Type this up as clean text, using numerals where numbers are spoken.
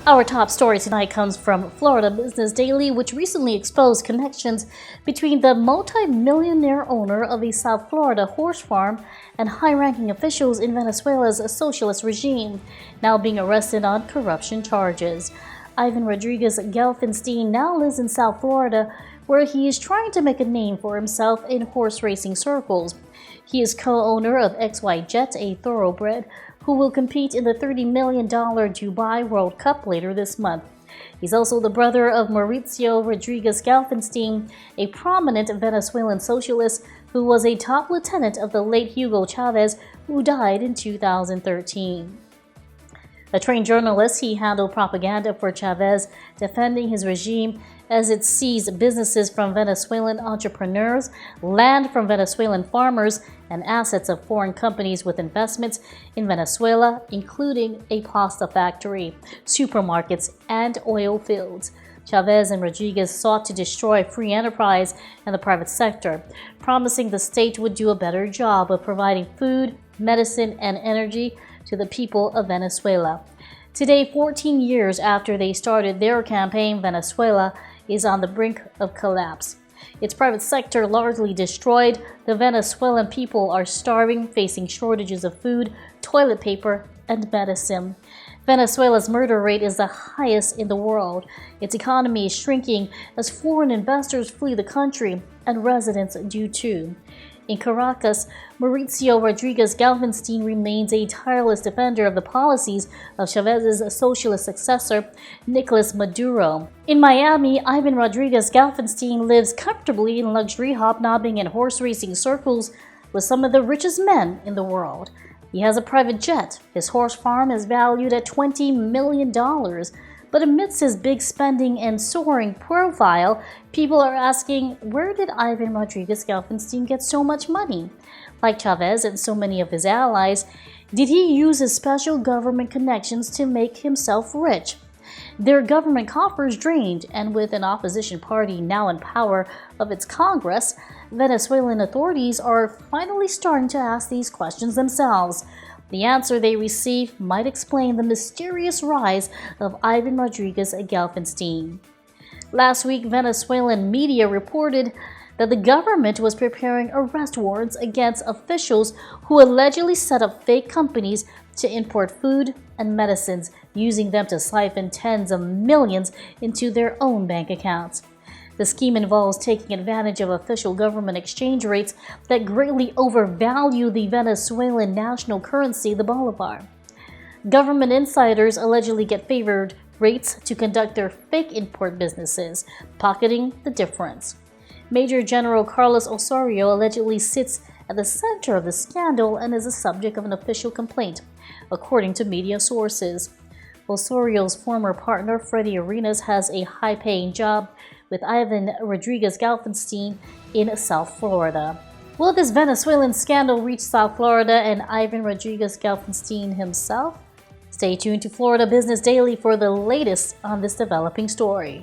Our top story tonight comes from Florida Business Daily, which recently exposed connections between the multi-millionaire owner of a South Florida horse farm and high-ranking officials in Venezuela's socialist regime, now being arrested on corruption charges. Ivan Rodriguez Gelfenstein now lives in South Florida, where he is trying to make a name for himself in horse racing circles. He is co-owner of XY Jet, a thoroughbred, who will compete in the $30 million Dubai World Cup later this month. He's also the brother of Mauricio Rodriguez Gelfenstein, a prominent Venezuelan socialist who was a top lieutenant of the late Hugo Chavez, who died in 2013. A trained journalist, he handled propaganda for Chavez, defending his regime as it seized businesses from Venezuelan entrepreneurs, land from Venezuelan farmers, and assets of foreign companies with investments in Venezuela, including a pasta factory, supermarkets, and oil fields. Chavez and Rodriguez sought to destroy free enterprise and the private sector, promising the state would do a better job of providing food, medicine, and energy to the people of Venezuela. Today, 14 years after they started their campaign, Venezuela is on the brink of collapse. Its private sector largely destroyed, the Venezuelan people are starving, facing shortages of food, toilet paper, and medicine. Venezuela's murder rate is the highest in the world. Its economy is shrinking as foreign investors flee the country, and residents do too. In Caracas, Mauricio Rodriguez Gelfenstein remains a tireless defender of the policies of Chavez's socialist successor, Nicolas Maduro. In Miami, Ivan Rodriguez Gelfenstein lives comfortably in luxury, hobnobbing in horse racing circles with some of the richest men in the world. He has a private jet. His horse farm is valued at $20 million. But amidst his big spending and soaring profile, people are asking, where did Ivan Rodriguez Gelfenstein get so much money? Like Chavez and so many of his allies, did he use his special government connections to make himself rich? Their government coffers drained, and with an opposition party now in power of its Congress, Venezuelan authorities are finally starting to ask these questions themselves. The answer they receive might explain the mysterious rise of Ivan Rodriguez Gelfenstein. Last week, Venezuelan media reported that the government was preparing arrest warrants against officials who allegedly set up fake companies to import food and medicines, using them to siphon tens of millions into their own bank accounts. The scheme involves taking advantage of official government exchange rates that greatly overvalue the Venezuelan national currency, the bolivar. Government insiders allegedly get favored rates to conduct their fake import businesses, pocketing the difference. Major General Carlos Osorio allegedly sits at the center of the scandal and is the subject of an official complaint, according to media sources. Osorio's former partner, Freddie Arenas, has a high-paying job with Ivan Rodriguez Gelfenstein in South Florida. Will this Venezuelan scandal reach South Florida and Ivan Rodriguez Gelfenstein himself? Stay tuned to Florida Business Daily for the latest on this developing story.